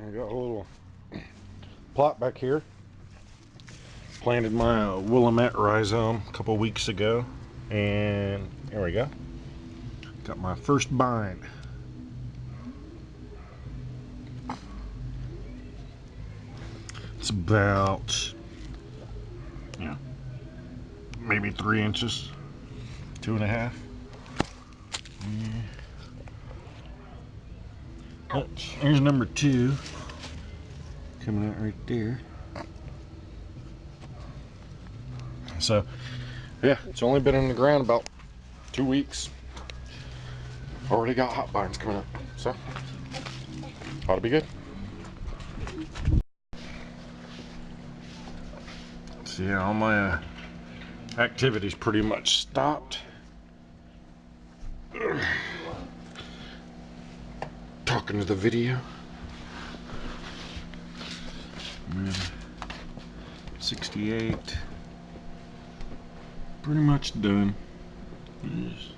I got a little plot back here. Planted my Willamette rhizome a couple weeks ago, and there we go. Got my first bind. It's about, maybe 3 inches, 2.5. Oh, here's number 2 coming out right there. So yeah, it's only been in the ground about 2 weeks. Already got hot binds coming up, so ought to be good. So yeah, all my activity's pretty much stopped. Talking to the video. 68. Pretty much done. There's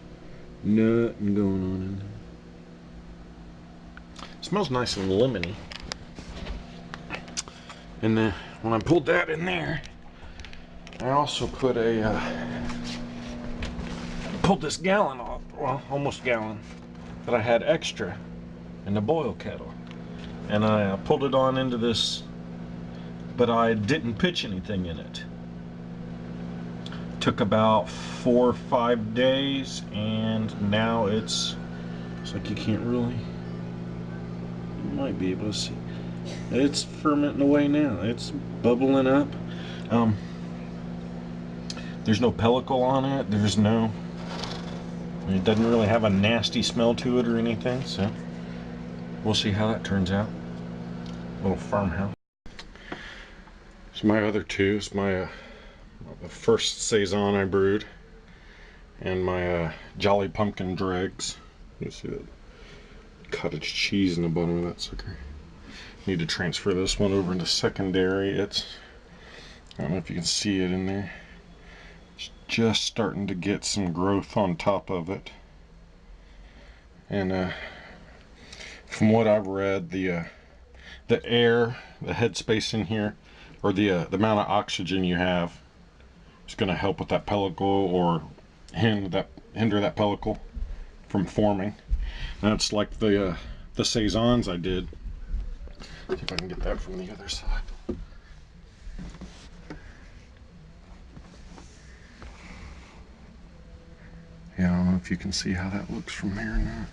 nothing going on in there. Smells nice and lemony. And then when I pulled that in there, I also put pulled this gallon off, well, almost gallon, that I had extra in the boil kettle, and I pulled it on into this, but I didn't pitch anything in it. Took about 4 or 5 days, and now it's like you can't really, you might be able to see, it's fermenting away now. It's bubbling up. There's no pellicle on it. There's no, it doesn't really have a nasty smell to it or anything, so we'll see how that turns out. Little farmhouse. It's my other 2. It's my the first saison I brewed, and my Jolly Pumpkin dregs. You see that cottage cheese in the bottom of that sucker. Need to transfer this one over into secondary. It's, I don't know if you can see it in there. It's just starting to get some growth on top of it, and from what I've read, the air, the headspace in here, or the amount of oxygen you have, is going to help with that pellicle, or hinder that pellicle from forming. That's like the saisons I did. See if I can get that from the other side. Yeah, I don't know if you can see how that looks from here or not.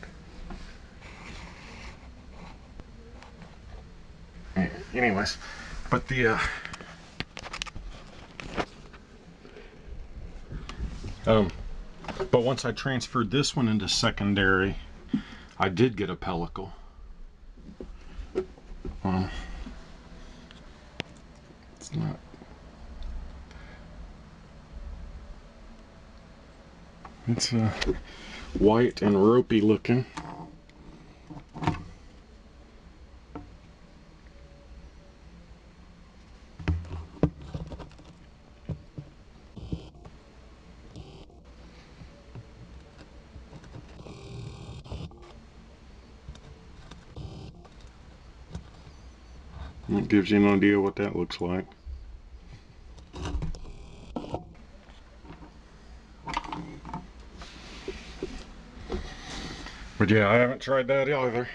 Anyways, but but once I transferred this one into secondary, I did get a pellicle. It's not. It's white and ropey looking. It gives you an idea what that looks like. But yeah, I haven't tried that either.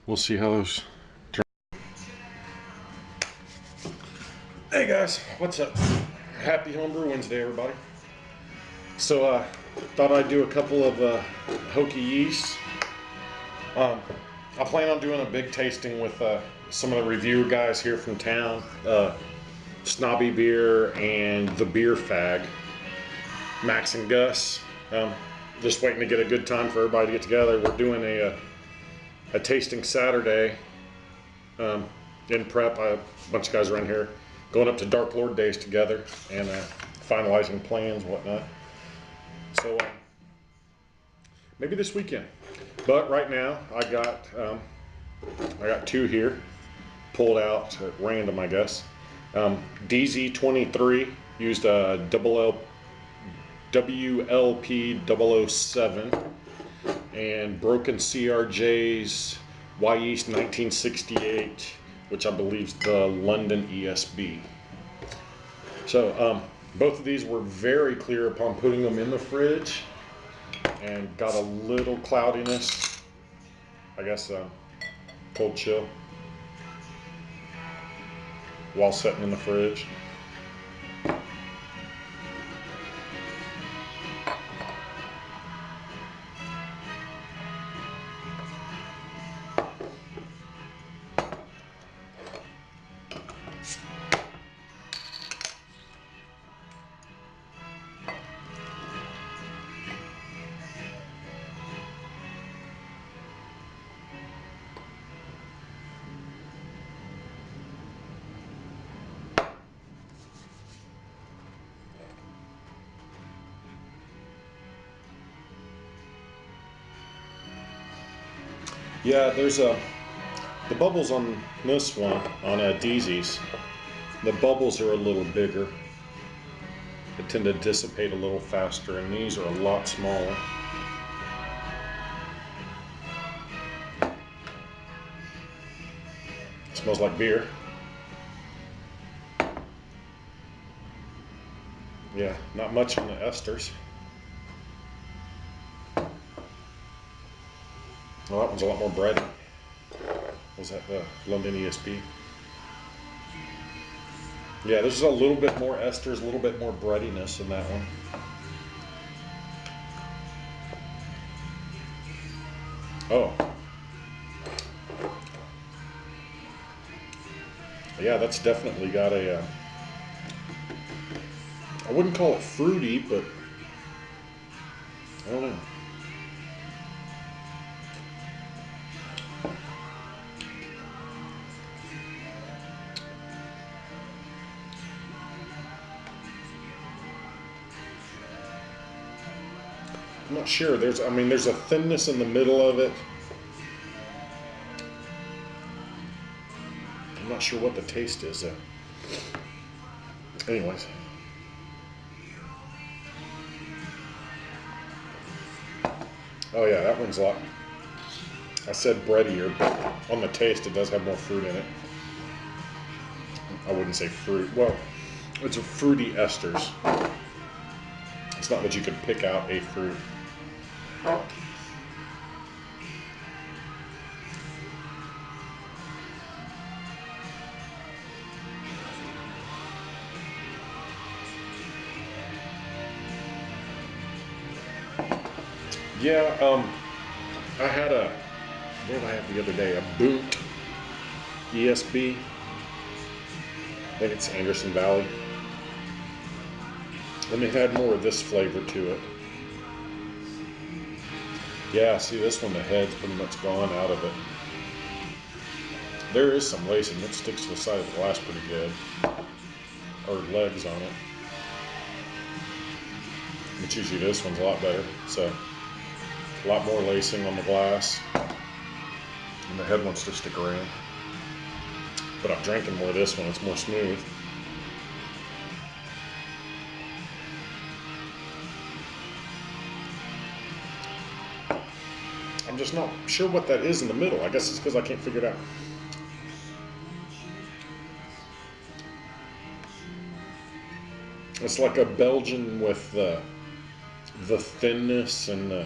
We'll see how those turn. Hey guys, what's up? Happy Homebrew Wednesday, everybody. So thought I'd do a couple of Hokie Yeast. I plan on doing a big tasting with some of the reviewer guys here from town, Snobby Beer and the Beer Fag, Max and Gus. Just waiting to get a good time for everybody to get together. We're doing a tasting Saturday in prep. A bunch of guys around here going up to Dark Lord Days together and finalizing plans and whatnot. So maybe this weekend. But right now I got 2 here pulled out at random, I guess. DZ23 used a WLP 007, and BrokenCRJ's Hokie Yeast 1968, which I believe is the London ESB. So both of these were very clear upon putting them in the fridge, and got a little cloudiness, I guess cold chill, while sitting in the fridge. Yeah, there's the bubbles on this one, on Deezy's, the bubbles are a little bigger. They tend to dissipate a little faster, and these are a lot smaller. Smells like beer. Yeah, not much on the esters. Well, that one's a lot more bready. Was that the London ESB? Yeah, this is a little bit more esters, a little bit more breadiness in that one. Oh. Yeah, that's definitely got a, I wouldn't call it fruity, but I don't know. I'm not sure. There's a thinness in the middle of it. I'm not sure what the taste is. Anyways. Oh yeah, that one's a lot. I said breadier, but on the taste it does have more fruit in it. I wouldn't say fruit. Well, it's a fruity esters. It's not that you could pick out a fruit. Yeah, I had what did I have the other day? A Boot ESB. I think it's Anderson Valley. And it had more of this flavor to it. Yeah, see this one, the head's pretty much gone out of it. There is some lacing. It sticks to the side of the glass pretty good. Or legs on it. But usually this one's a lot better. So, a lot more lacing on the glass. And the head wants to stick around. But I'm drinking more of this one. It's more smooth. I'm just not sure what that is in the middle. I guess it's because I can't figure it out. It's like a Belgian with the thinness and the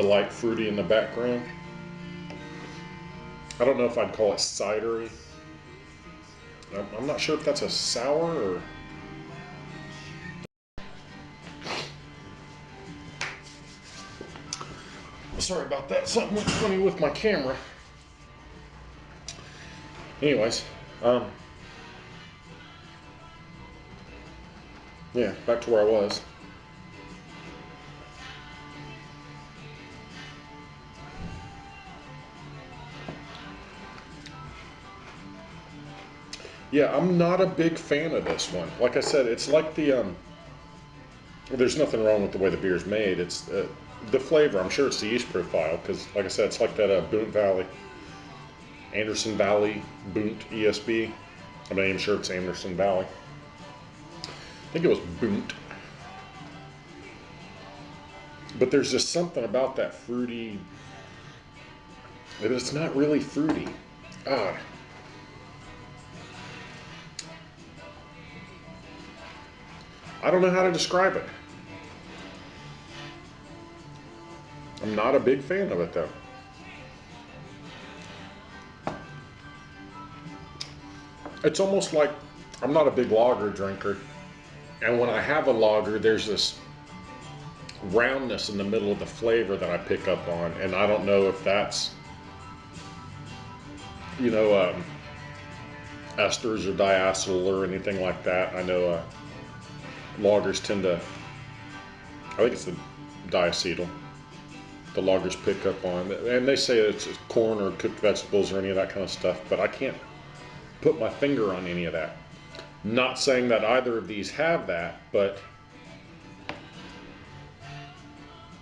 light fruity in the background. I don't know if I'd call it cidery. I'm not sure if that's a sour or... Sorry about that. Something went funny with my camera. Anyways, yeah, back to where I was. Yeah, I'm not a big fan of this one. Like I said, it's like the there's nothing wrong with the way the beer's made. It's the flavor. I'm sure it's the yeast profile because, like I said, it's like that Boont Valley, Anderson Valley Boont ESB. I'm not even sure it's Anderson Valley. I think it was Boont. But there's just something about that fruity It's not really fruity. Ah. I don't know how to describe it. I'm not a big fan of it though. It's almost like I'm not a big lager drinker. And when I have a lager, there's this roundness in the middle of the flavor that I pick up on. And I don't know if that's, you know, esters or diacetyl or anything like that. I know lagers tend to, I think it's the diacetyl, the lagers pick up on. And they say it's corn or cooked vegetables or any of that kind of stuff, but I can't put my finger on any of that. Not saying that either of these have that, but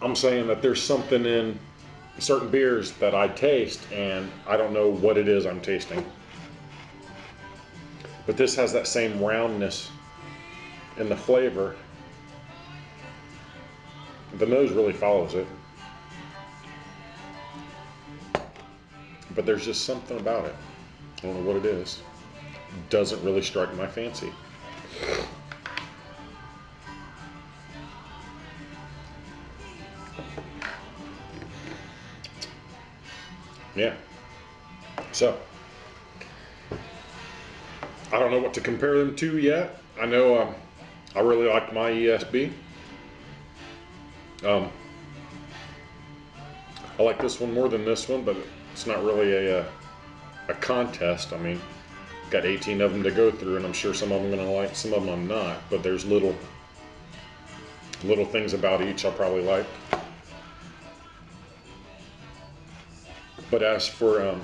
I'm saying that there's something in certain beers that I taste and I don't know what it is I'm tasting. But this has that same roundness in the flavor. The nose really follows it. But there's just something about it. I don't know what it is. Doesn't really strike my fancy. Yeah. So, I don't know what to compare them to yet. I know I really like my ESB. I like this one more than this one, but it's not really a contest. I mean, got 18 of them to go through, and I'm sure some of them I'm going to like, some of them I'm not. But there's little things about each I'll probably like. But as for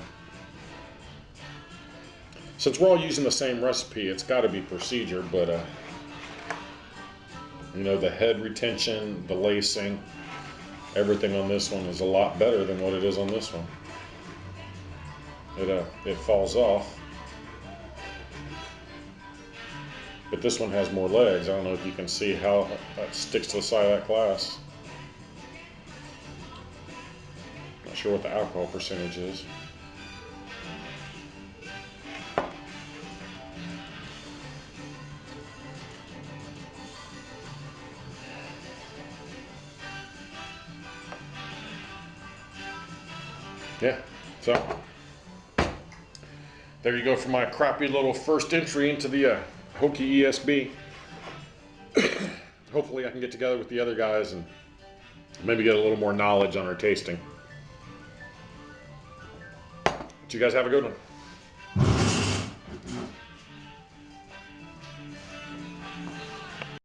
since we're all using the same recipe, it's got to be procedure. But you know, the head retention, the lacing, everything on this one is a lot better than what it is on this one. It falls off. But this one has more legs. I don't know if you can see how that sticks to the side of that glass. Not sure what the alcohol percentage is. Yeah, so there you go for my crappy little first entry into the Hokie ESB. Hopefully I can get together with the other guys and maybe get a little more knowledge on our tasting. You guys have a good one.